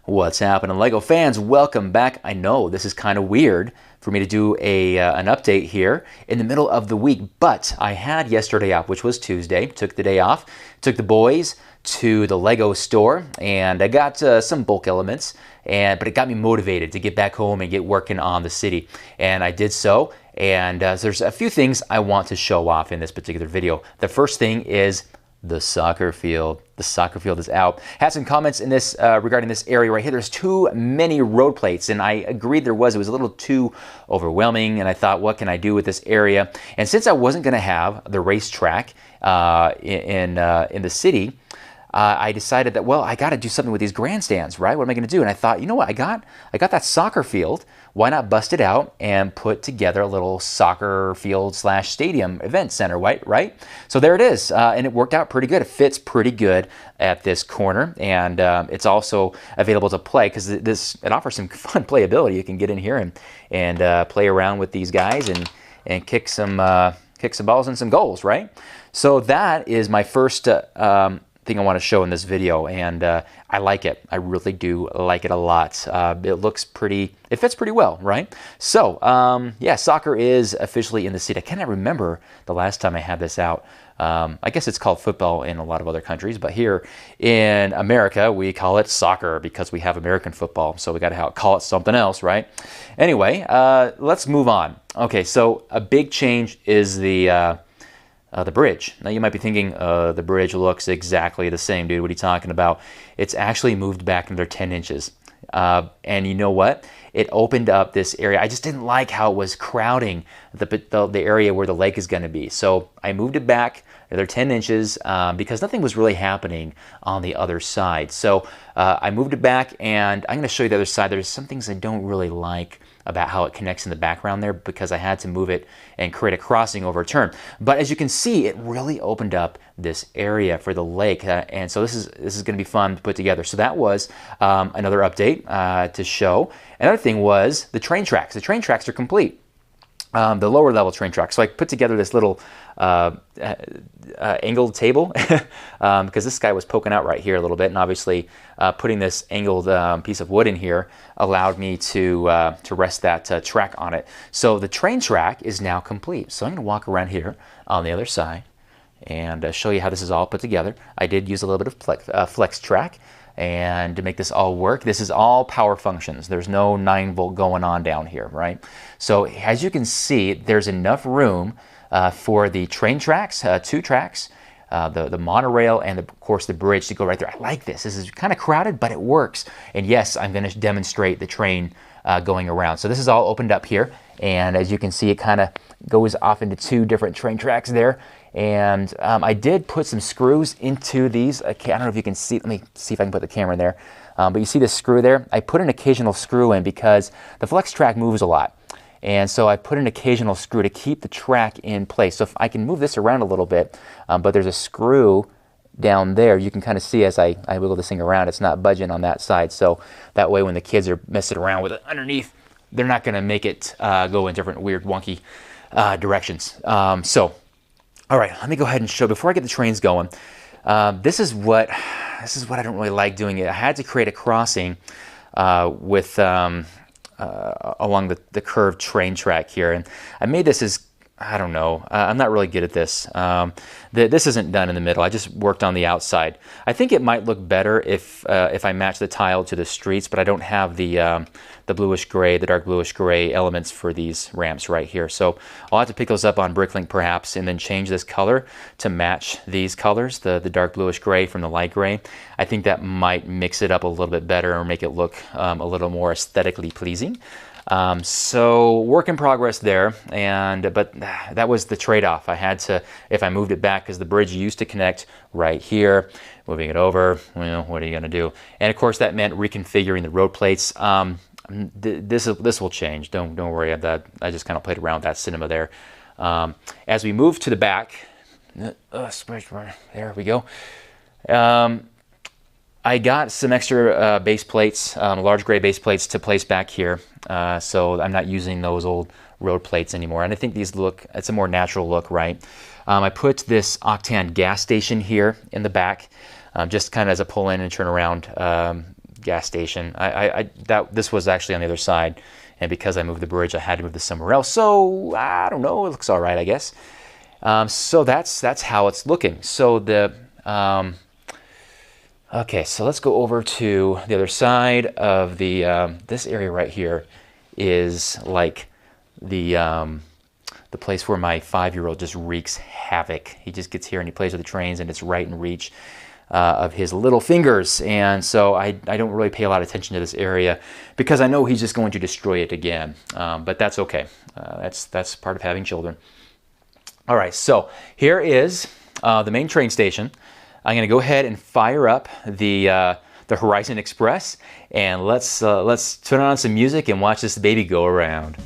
What's happening, LEGO fans? Welcome back. I know this is kind of weird for me to do an update here in the middle of the week, but I had yesterday off, which was Tuesday. Took the day off, took the boys to the LEGO store, and I got some bulk elements, but it got me motivated to get back home and get working on the city, and I did so. And there's a few things I want to show off in this particular video. The first thing is the soccer field. The soccer field is out. Had some comments in this regarding this area right here. There's too many road plates, and I agreed there was. It was a little too overwhelming, and I thought, what can I do with this area? And since I wasn't going to have the racetrack in the city, I decided that, well, I got to do something with these grandstands, right? What am I going to do? And I thought, you know what? I got that soccer field. Why not bust it out and put together a little soccer field / stadium event center, right? So there it is, and it worked out pretty good. It fits pretty good at this corner, and it's also available to play because it offers some fun playability. You can get in here and play around with these guys and kick some balls and some goals, right? So that is my first thing I want to show in this video, and I like it. I really do like it a lot. It looks pretty, it fits pretty well, right? So yeah, soccer is officially in the city. I cannot remember the last time I had this out. I guess it's called football in a lot of other countries, but here in America we call it soccer because we have American football, so we got to call it something else, right? Anyway, let's move on. Okay, so a big change is the bridge. Now you might be thinking, the bridge looks exactly the same, dude. What are you talking about? It's actually moved back another 10 inches. And you know what? It opened up this area. I just didn't like how it was crowding the area where the lake is going to be. So I moved it back another 10 inches because nothing was really happening on the other side. So I moved it back, and I'm going to show you the other side. There's some things I don't really like about how it connects in the background there because I had to move it and create a crossing over a turn. But as you can see, it really opened up this area for the lake, and so this is going to be fun to put together. So that was another update to show. Another thing was the train tracks. The train tracks are complete. The lower level train tracks. So I put together this little angled table because this guy was poking out right here a little bit, and obviously putting this angled piece of wood in here allowed me to rest that track on it. So the train track is now complete. So I'm going to walk around here on the other side and show you how this is all put together. I did use a little bit of flex track, and to make this all work, this is all power functions. There's no 9-volt going on down here, right? So as you can see, there's enough room for the train tracks, 2 tracks, the monorail, and of course the bridge to go right there. I like this. This is kind of crowded, but it works. And yes, I'm going to demonstrate the train going around. So this is all opened up here, and as you can see, it kind of goes off into 2 different train tracks there. And I did put some screws into these. I don't know if you can see. Let me see if I can put the camera in there. But you see this screw there? I put an occasional screw in because the flex track moves a lot. And so I put an occasional screw to keep the track in place. So if I can move this around a little bit, but there's a screw down there. You can kind of see as I wiggle this thing around, it's not budging on that side. So that way when the kids are messing around with it underneath, they're not going to make it go in different weird, wonky directions. All right, let me go ahead and show, before I get the trains going, this is what I don't really like doing. I had to create a crossing with along the curved train track here, and I made this as, I don't know, I'm not really good at this. This isn't done in the middle. I just worked on the outside. I think it might look better if I match the tile to the streets, but I don't have the bluish gray, the dark bluish gray elements for these ramps right here. So I'll have to pick those up on Bricklink perhaps, and then change this color to match these colors, the dark bluish gray from the light gray. I think that might mix it up a little bit better or make it look a little more aesthetically pleasing. So work in progress there, but that was the trade-off. I had to, if I moved it back, because the bridge used to connect right here, moving it over, well, what are you going to do? And of course that meant reconfiguring the road plates. This will change. Don't worry about that. I just kind of played around with that cinema there. As we move to the back, there we go. I got some extra base plates, large gray base plates to place back here, so I'm not using those old road plates anymore. And I think these look, it's a more natural look, right? I put this octane gas station here in the back, just kind of as a pull in and turn around gas station. This was actually on the other side, and because I moved the bridge, I had to move this somewhere else. So I don't know. It looks all right, I guess. So that's how it's looking. So okay, so let's go over to the other side of the this area right here is like the place where my 5-year-old just wreaks havoc. He just gets here and he plays with the trains, and it's right in reach of his little fingers. And so I don't really pay a lot of attention to this area because I know he's just going to destroy it again. But that's okay. That's part of having children. All right, so here is the main train station. I'm going to go ahead and fire up the Horizon Express, and let's turn on some music and watch this baby go around.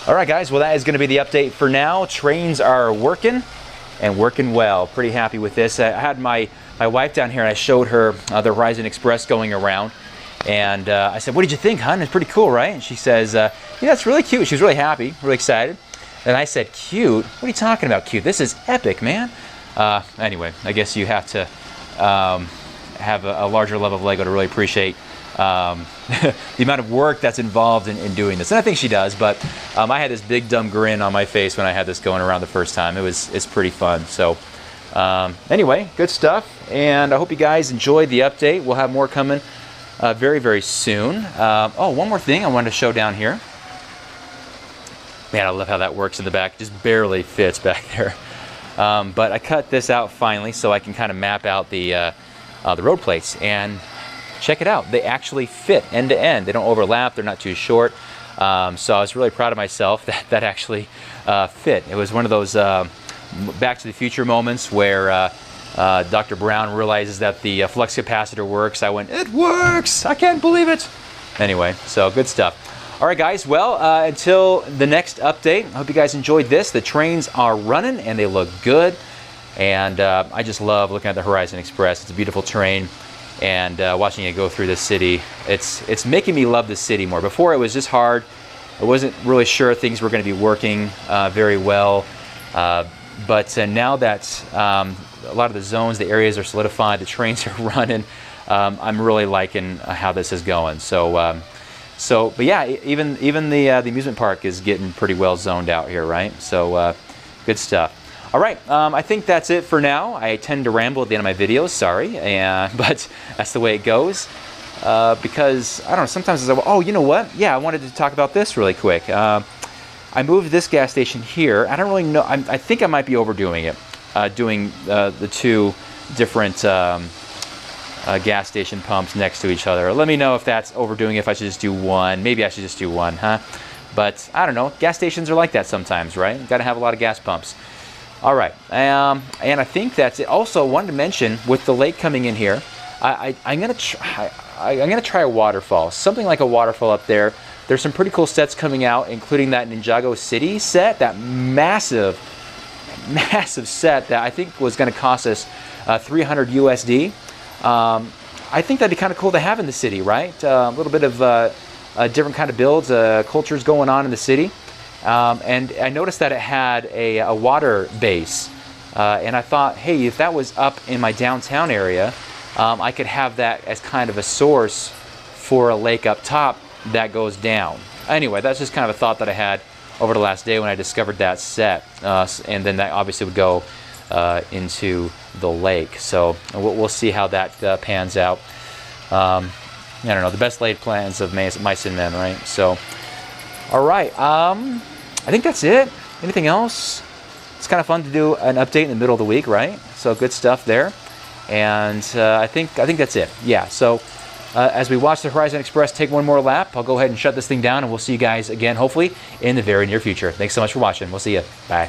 All right, guys, well, that is going to be the update for now. Trains are working and working well. Pretty happy with this. I had my wife down here, and I showed her the Horizon Express going around. And I said, what did you think, hon? It's pretty cool, right? And she says, yeah, it's really cute. She was really happy, really excited. And I said, cute? What are you talking about, cute? This is epic, man. Anyway, I guess you have to have a larger level of Lego to really appreciate the amount of work that's involved in doing this. And I think she does, but I had this big dumb grin on my face when I had this going around the first time. It's pretty fun. So anyway, good stuff, and I hope you guys enjoyed the update. We'll have more coming very, very soon. Oh, one more thing I wanted to show down here. Man, I love how that works in the back. It just barely fits back there. But I cut this out finally so I can kind of map out the road plates, and check it out. They actually fit end to end. They don't overlap. They're not too short. So I was really proud of myself that actually fit. It was one of those Back to the Future moments where Dr. Brown realizes that the flux capacitor works. I went, it works! I can't believe it! Anyway, so good stuff. All right, guys. Well, until the next update, I hope you guys enjoyed this. The trains are running and they look good. And I just love looking at the Horizon Express. It's a beautiful train. And watching it go through the city, it's making me love the city more. Before, it was just hard. I wasn't really sure things were going to be working very well. But now that a lot of the zones, the areas are solidified, the trains are running, I'm really liking how this is going. So, but yeah, even the amusement park is getting pretty well zoned out here, right? So, good stuff. All right, I think that's it for now. I tend to ramble at the end of my videos, sorry, but that's the way it goes. Because, I don't know, sometimes oh, you know what? Yeah, I wanted to talk about this really quick. I moved this gas station here. I don't really know. I think I might be overdoing it, doing the two different gas station pumps next to each other. Let me know if that's overdoing it, if I should just do one. Maybe I should just do one, huh? But, I don't know. Gas stations are like that sometimes, right? Got to have a lot of gas pumps. All right, and I think that's it. Also, wanted to mention with the lake coming in here, I'm gonna try a waterfall, something like a waterfall up there. There's some pretty cool sets coming out, including that Ninjago City set, that massive set that I think was going to cost us 300 USD. I think that'd be kind of cool to have in the city, right? A little bit of a different kind of builds, cultures going on in the city. And I noticed that it had a water base. And I thought, hey, if that was up in my downtown area, I could have that as kind of a source for a lake up top that goes down. Anyway, that's just kind of a thought that I had over the last day when I discovered that set. And then that obviously would go into the lake. So we'll see how that pans out. I don't know, the best laid plans of mice and men, right? So, all right. I think that's it. Anything else? It's kind of fun to do an update in the middle of the week, right? So good stuff there. And I think that's it. Yeah. So as we watch the Horizon Express take one more lap, I'll go ahead and shut this thing down, and we'll see you guys again, hopefully, in the very near future. Thanks so much for watching. We'll see you. Bye.